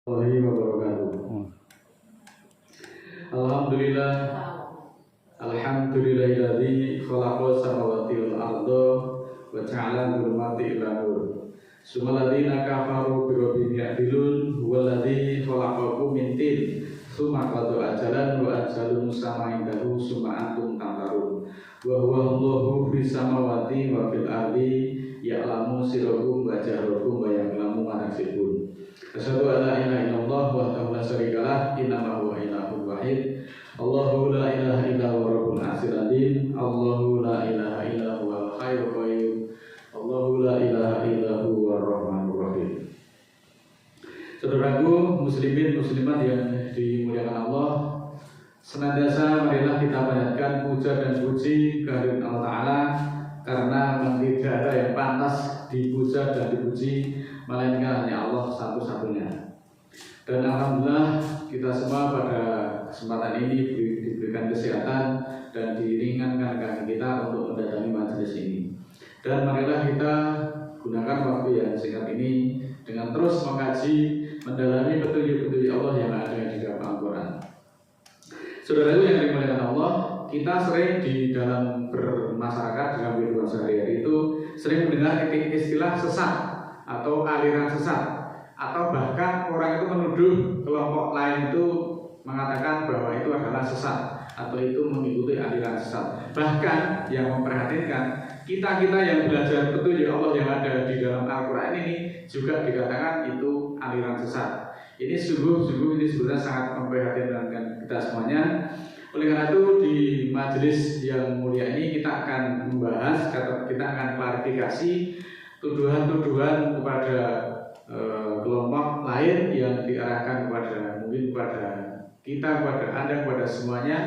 Wabarakatuh. Alhamdulillah, alhamdulillahilladzi khalaqa samawati wal arda wa ja'ala dhulumati ila nur. Sumaladzina kafaru bi rabbihim ya'dilun huwaladzi khalaqakum min tin tsumma qada ajalan wa ajalun musamma indahu summa antum tamtarun. Wa huwa Allahu fis samawati wa fil ardi ya'lamu sirrakum wa jahrakum wa ya'lamu ma taksibun. Asyhadu an la ilaha illallah wahdahu la syarikalah innahu ilahun wahid. Allahu la ilaha illa huwa rabbul arsyil azim. Allahu la ilaha illa huwal hayyul qayyum. Allahu la ilaha illa huwar rahmanur rahim. Saudaraku muslimin muslimat yang dimuliakan Allah, senantiasa marilah kita panjatkan puja dan puji kehadirat Allah Ta'ala, karena memang tidak ada yang pantas dipuja dan dipuji melainkan hanya Allah satu-satunya. Dan alhamdulillah kita semua pada kesempatan ini diberikan kesehatan dan diringankan kaki kita untuk mendatangi majelis ini. Dan marilah kita gunakan waktu yang singkat ini dengan terus mengkaji, mendalami petunjuk-petunjuk Allah yang ada di dalam Al-Quran. Saudaraku yang dimuliakan Allah, kita sering di dalam bermasyarakat, dalam kehidupan sehari-hari itu sering mendengar istilah sesat atau aliran sesat, atau bahkan orang itu menuduh kelompok lain itu mengatakan bahwa itu adalah sesat atau itu mengikuti aliran sesat. Bahkan yang memperhatikan kita yang belajar petunjuk Allah yang ada di dalam Al-Quran ini juga dikatakan itu aliran sesat. Ini sungguh ini sebenarnya sangat memprihatinkan kita semuanya. Oleh karena itu di majelis yang mulia ini kita akan membahas, kita akan klarifikasi tuduhan-tuduhan kepada kelompok lain yang diarahkan kepada kita, kepada Anda, kepada semuanya,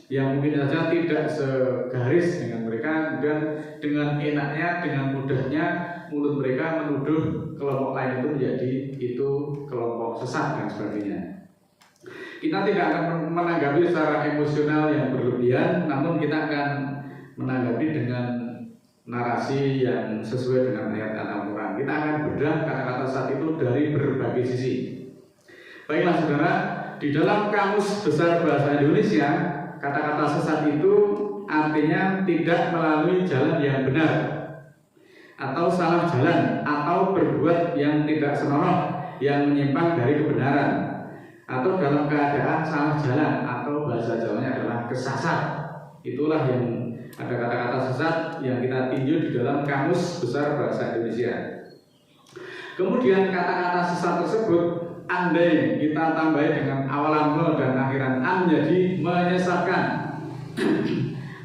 yang mungkin saja tidak segaris dengan mereka, dan dengan enaknya, dengan mudahnya mulut mereka menuduh kelompok lain itu menjadi kelompok sesat dan sebagainya. Kita tidak akan menanggapi secara emosional yang berlebihan, namun kita akan menanggapi dengan narasi yang sesuai dengan ayat Al-Quran. Kita akan bedah kata-kata sesat itu dari berbagai sisi. Baiklah saudara, di dalam Kamus Besar Bahasa Indonesia, kata-kata sesat itu artinya tidak melalui jalan yang benar, atau salah jalan, atau berbuat yang tidak senonoh, yang menyimpang dari kebenaran, atau dalam keadaan salah jalan, atau bahasa Jawanya adalah kesasar. Itulah yang ada kata-kata sesat yang kita tinjau di dalam Kamus Besar Bahasa Indonesia. Kemudian kata-kata sesat tersebut, andai kita tambahi dengan awalan me dan akhiran an, menjadi menyesatkan.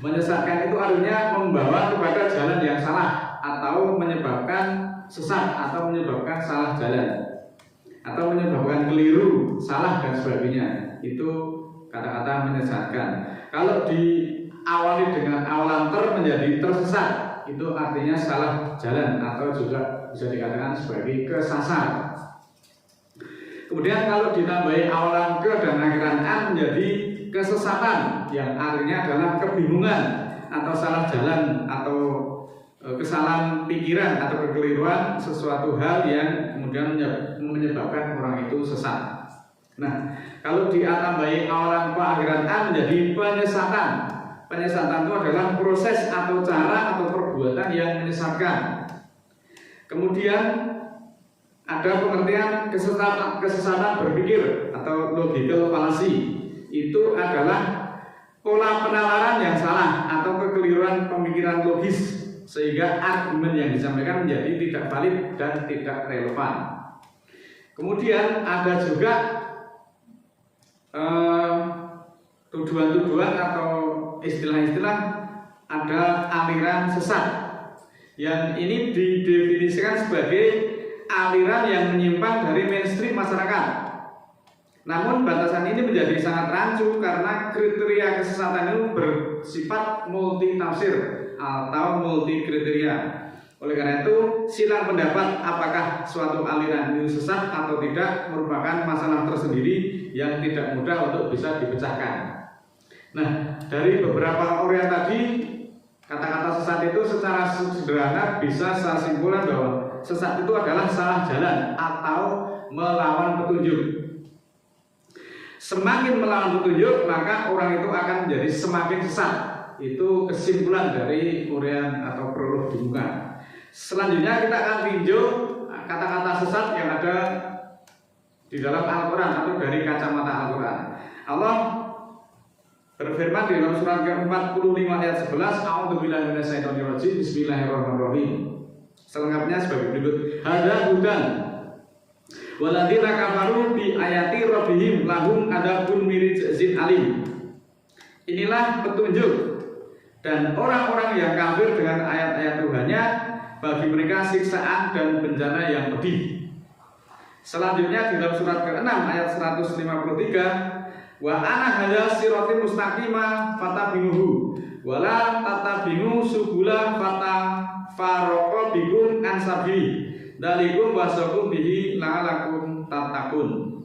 Menyesatkan itu artinya membawa kepada jalan yang salah, atau menyebabkan sesat, atau menyebabkan salah jalan, atau menyebabkan keliru, salah dan sebagainya. Itu kata-kata menyesatkan. Kalau diawali dengan awalan menjadi tersesat, itu artinya salah jalan, atau juga bisa dikatakan sebagai kesasar. Kemudian kalau ditambahi awalan ke dan akhiran an menjadi kesesatan, yang artinya adalah kebingungan atau salah jalan, atau kesalahan pikiran atau kekeliruan sesuatu hal yang kemudian menyebabkan orang itu sesat. Nah, kalau ditambahi awalan ke akhiran an menjadi penyesatan. Penyesatan itu adalah proses atau cara atau perbuatan yang menyesatkan. Kemudian ada pengertian kesesatan berpikir atau logical fallacy. Itu adalah pola penalaran yang salah atau kekeliruan pemikiran logis, sehingga argumen yang disampaikan menjadi tidak valid dan tidak relevan. Kemudian ada juga tuduhan-tuduhan atau istilah-istilah, ada aliran sesat, yang ini didefinisikan sebagai aliran yang menyimpang dari mainstream masyarakat. Namun batasan ini menjadi sangat rancu karena kriteria kesesatan itu bersifat multi tafsir atau multi kriteria. Oleh karena itu, silang pendapat apakah suatu aliran itu sesat atau tidak merupakan masalah tersendiri yang tidak mudah untuk bisa dipecahkan. Nah, dari beberapa uraian tadi, kata-kata sesat itu secara sederhana bisa saya simpulkan bahwa sesat itu adalah salah jalan atau melawan petunjuk. Semakin melawan petunjuk, maka orang itu akan menjadi semakin sesat. Itu kesimpulan dari uraian atau prolog di muka. Selanjutnya kita akan tinjau kata-kata sesat yang ada di dalam Al-Quran atau dari kacamata Al-Quran. Allah berfirman di dalam surat ke-45 ayat 11, A'udzubillahi minasyaitonirrajim, Bismillahirrahmanirrahim. Selengkapnya sebagai berikut. Hadza hudan waladzina kafaru bi ayati rabbihim lahum adabun mirijzin alim. Inilah petunjuk, dan orang-orang yang kafir dengan ayat-ayat Tuhannya, bagi mereka siksaan dan bencana yang pedih. Selanjutnya di dalam surat ke-6 ayat 153, wa ana hadza siratal mustaqima fatabi'uhu wa la tattabi'u subula fatafarraqa bikum an sabili dalikum wasakum bihi la'alakum tattaqun.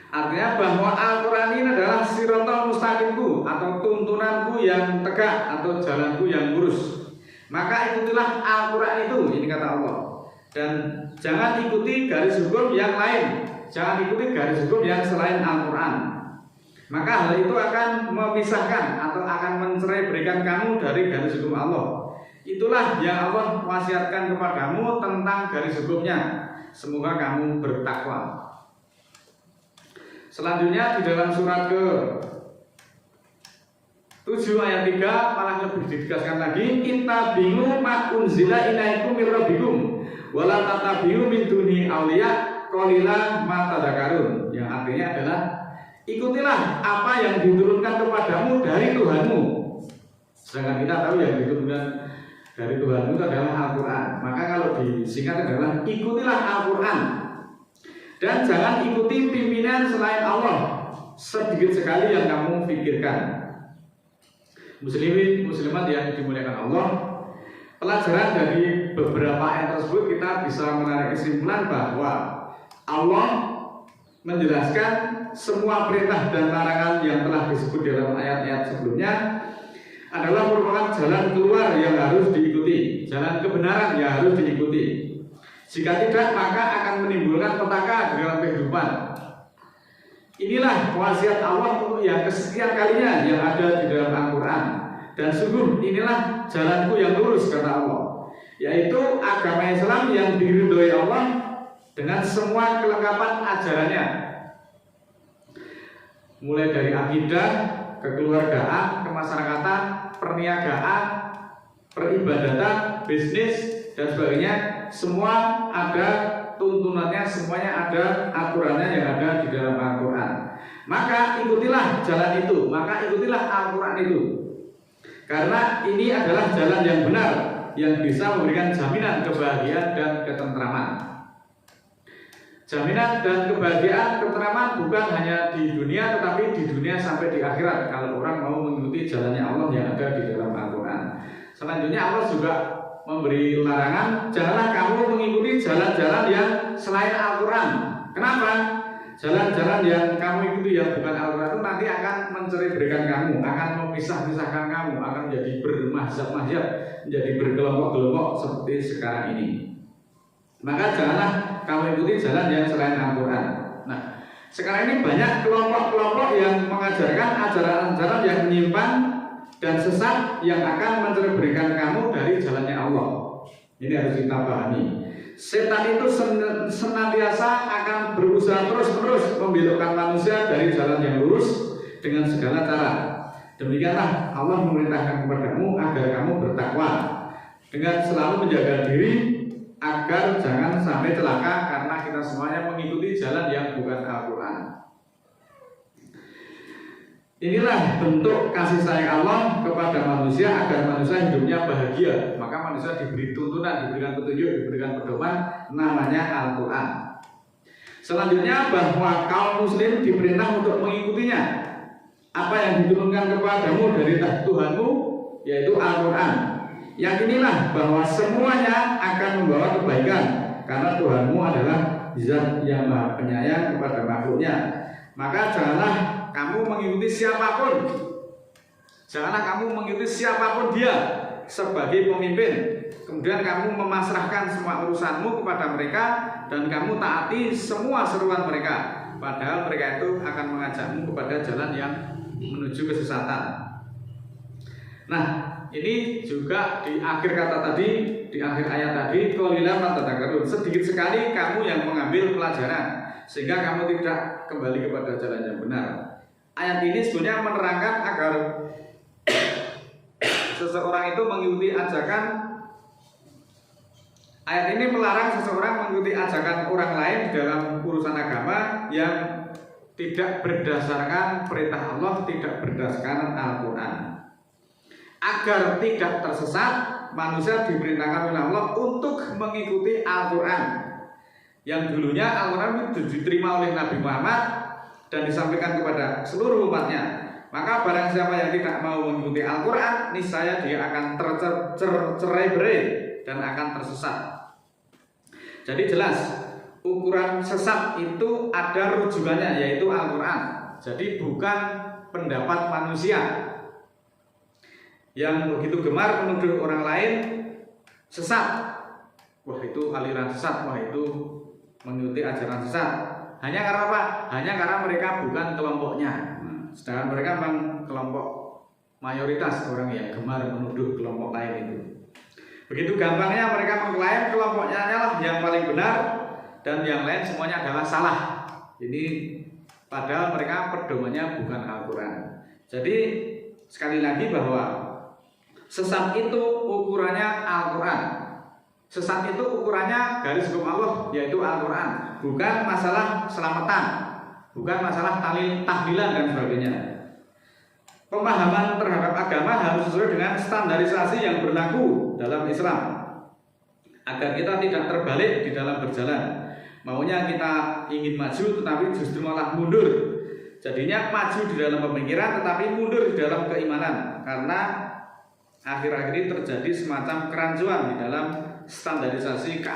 Artinya bahwa Al-Quran ini adalah siratal mustaqimku atau tuntunanku yang tegak atau jalanku yang lurus. Maka ikutilah Al-Quran itu, ini kata Allah. Dan jangan ikuti garis hukum yang lain, jangan ikuti garis hukum yang selain Al-Quran. Maka hal itu akan memisahkan atau akan mencerai berikan kamu dari garis hukum Allah. Itulah yang Allah wasiatkan kepadamu tentang garis hukumnya. Semoga kamu bertakwa. Selanjutnya di dalam surat ke-7 ayat 3 malah lebih ditegaskan lagi, ittabi'u ma unzila ilaikum mir rabbikum wa la tattabi'u min duni awliya qalilan ma tadhakkarun. Yang artinya adalah ikutilah apa yang diturunkan kepadamu dari Tuhanmu. Sedangkan kita tahu yang diturunkan dari Tuhanmu itu adalah Al-Quran. Maka kalau disingkat adalah ikutilah Al-Quran. Dan jangan ikuti pimpinan selain Allah, sedikit sekali yang kamu pikirkan. Muslimin, muslimat yang dimuliakan Allah, pelajaran dari beberapa ayat tersebut kita bisa menarik kesimpulan bahwa Allah menjelaskan semua perintah dan larangan yang telah disebut dalam ayat-ayat sebelumnya adalah merupakan jalan keluar yang harus diikuti, jalan kebenaran yang harus diikuti. Jika tidak, maka akan menimbulkan petaka di dalam kehidupan. Inilah wasiat Allah untuk yang kesekian kalinya yang ada di dalam Al-Quran. Dan sungguh inilah jalanku yang lurus, kata Allah, yaitu agama Islam yang diridhoi Allah dengan semua kelengkapan ajarannya, mulai dari akidah, kekeluargaan, kemasyarakatan, perniagaan, peribadatan, bisnis, dan sebagainya. Semua ada tuntunannya, semuanya ada aturannya yang ada di dalam Al-Quran. Maka ikutilah jalan itu, maka ikutilah Al-Quran itu, karena ini adalah jalan yang benar yang bisa memberikan jaminan kebahagiaan dan ketentraman. Jaminan dan kebahagiaan, ketentraman bukan hanya di dunia, tetapi di dunia sampai di akhirat kalau orang mau mengikuti jalannya Allah yang ada di dalam Al-Quran. Selanjutnya Allah juga memberi larangan, janganlah kamu mengikuti jalan-jalan yang selain Al-Quran. Kenapa? Jalan-jalan yang kamu ikuti yang bukan Al-Quran itu nanti akan mencerai berikan kamu, akan memisah-misahkan kamu, akan menjadi bermazhab-mazhab, menjadi berkelompok-kelompok seperti sekarang ini. Maka janganlah kamu ikuti jalan yang selain Al-Quran. Nah, sekarang ini banyak kelompok-kelompok yang mengajarkan ajaran-ajaran yang menyimpang dan sesat yang akan mencerai kamu dari jalannya Allah. Ini harus kita pahami. Setan itu senantiasa akan berusaha terus-menerus membelokkan manusia dari jalan yang lurus dengan segala cara. Demikianlah Allah memerintahkan kepadamu agar kamu bertakwa dengan selalu menjaga diri agar jangan sampai celaka karena kita semuanya mengikuti jalan yang bukan Al-Quran. Inilah bentuk kasih sayang Allah kepada manusia agar manusia hidupnya bahagia. Maka manusia diberi tuntunan, diberikan petunjuk, diberikan pedoman, namanya Al-Quran. Selanjutnya bahwa kaum muslim diperintah untuk mengikutinya. Apa yang diturunkan kepadamu dari Tuhanmu, yaitu Al-Quran. Yakinilah bahwa semuanya akan membawa kebaikan, karena Tuhanmu adalah Zat yang Maha Penyayang kepada makhluknya. Maka janganlah kamu mengikuti siapapun, janganlah kamu mengikuti siapapun dia sebagai pemimpin, kemudian kamu memasrahkan semua urusanmu kepada mereka dan kamu taati semua seruan mereka, padahal mereka itu akan mengajakmu kepada jalan yang menuju kesesatan. Nah, ini juga di akhir kata tadi, di akhir ayat tadi, qalilan ma tadhakkarun, sedikit sekali kamu yang mengambil pelajaran sehingga kamu tidak kembali kepada jalan yang benar. Ayat ini sebenarnya menerangkan agar seseorang itu mengikuti ajakan. Ayat ini melarang seseorang mengikuti ajakan orang lain dalam urusan agama yang tidak berdasarkan perintah Allah, tidak berdasarkan Al-Quran. Agar tidak tersesat, manusia diperintahkan oleh Allah untuk mengikuti Al-Quran yang dulunya Al-Quran itu diterima oleh Nabi Muhammad dan disampaikan kepada seluruh umatnya. Maka barang siapa yang tidak mau mengikuti Al-Quran, niscaya dia akan tercerai-berai dan akan tersesat. Jadi jelas, ukuran sesat itu ada rujukannya, yaitu Al-Quran. Jadi bukan pendapat manusia yang begitu gemar menuduh orang lain sesat. Wah, itu aliran sesat, wah itu mengikuti ajaran sesat. Hanya karena apa? Hanya karena mereka bukan kelompoknya. Sedangkan mereka memang kelompok mayoritas orang yang gemar menuduh kelompok lain itu. Begitu gampangnya mereka mengklaim kelompoknya lah yang paling benar dan yang lain semuanya adalah salah. Ini padahal mereka pedomannya bukan Al-Quran. Jadi sekali lagi bahwa sesat itu ukurannya Al-Quran. Sesat itu ukurannya garis hukum Allah, yaitu Al-Quran. Bukan masalah selamatan, bukan masalah tahlilan dan sebagainya. Pemahaman terhadap agama harus sesuai dengan standarisasi yang berlaku dalam Islam, agar kita tidak terbalik di dalam berjalan. Maunya kita ingin maju tetapi justru malah mundur. Jadinya maju di dalam pemikiran tetapi mundur di dalam keimanan, karena akhir-akhir ini terjadi semacam kerancuan di dalam standarisasi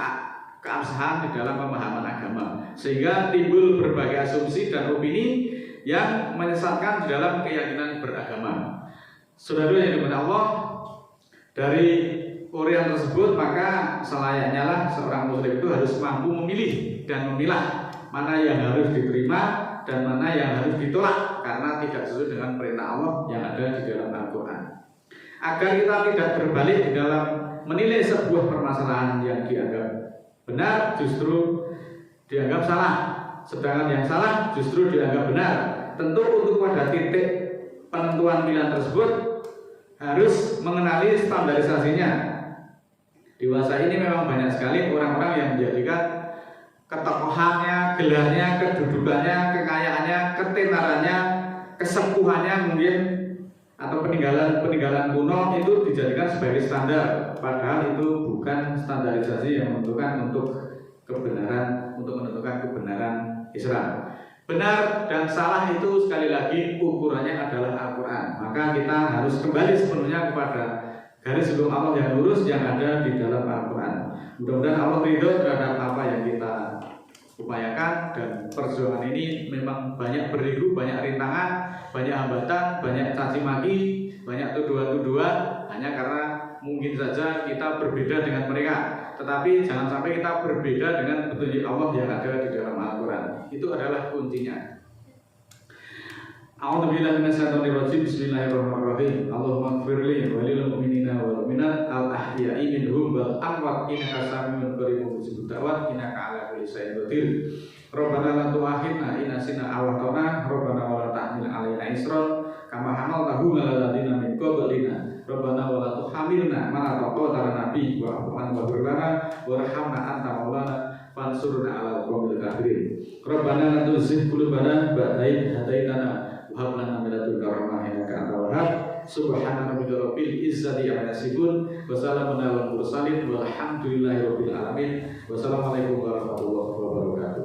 keabsahan di dalam pemahaman agama, sehingga timbul berbagai asumsi dan opini yang menyesatkan di dalam keyakinan beragama. Saudara yang dimuliakan Allah, dari uraian tersebut maka selayaknya lah seorang muslim itu harus mampu memilih dan memilah mana yang harus diterima dan mana yang harus ditolak karena tidak sesuai dengan perintah Allah yang ada di dalam Al-Quran. Agar kita tidak berbalik di dalam menilai sebuah permasalahan yang dianggap benar justru dianggap salah, sedangkan yang salah justru dianggap benar. Tentu untuk pada titik penentuan pilihan tersebut harus mengenali standarisasinya. Dewasa ini memang banyak sekali orang-orang yang menjadikan ketokohannya, gelarnya, kedudukannya, kekayaannya, ketenarannya, kesempuhannya mungkin atau peninggalan kuno itu dijadikan sebagai standar, padahal itu bukan standarisasi yang menentukan untuk kebenaran, untuk menentukan kebenaran Islam. Benar dan salah itu sekali lagi ukurannya adalah Al-Quran. Maka kita harus kembali sepenuhnya kepada garis hukum Allah yang lurus yang ada di dalam Al-Quran. Mudah-mudahan Allah ridho terhadap apa yang kita upayakan, dan perjuangan ini memang banyak berliku, banyak rintangan, banyak hambatan, banyak caci maki, banyak tuduhan-tuduhan, hanya karena mungkin saja kita berbeda dengan mereka. Tetapi jangan sampai kita berbeda dengan petunjuk Allah yang ada di dalam Al-Quran. Itu adalah kuncinya. A'udzubillahi minasyaitonir rajim. Bismillahirrahmanirrahim. Allahumma ighfirli wa lil mu'minina wal mu'minat al ahya'i minhum wal amwat innaka samiun qaribun mujibud da'wat innaka 'ala kulli syai'in qadir. Rabbana la tu'akhidna in nasina aw akhtana. Rabbana wa la tahmil 'alaina isran kama hamaltahu 'alal ladzina min qablina. Rabbana wa la tuhamilna ma la taqata lana bihi wa'fu 'anna waghfir lana warhamna anta maulana fansurna 'alal qaumil kafirin. Rabbana la tuzigh qulubana ba'da idh hadaitana wa hab lana min ladunka rahmah innaka antal wahhab. Subhana rabbika rabbil izzati amma yasifun wa salamun alal mursalin walhamdulillahi rabbil alamin. Wassalamualaikum warahmatullahi wabarakatuh.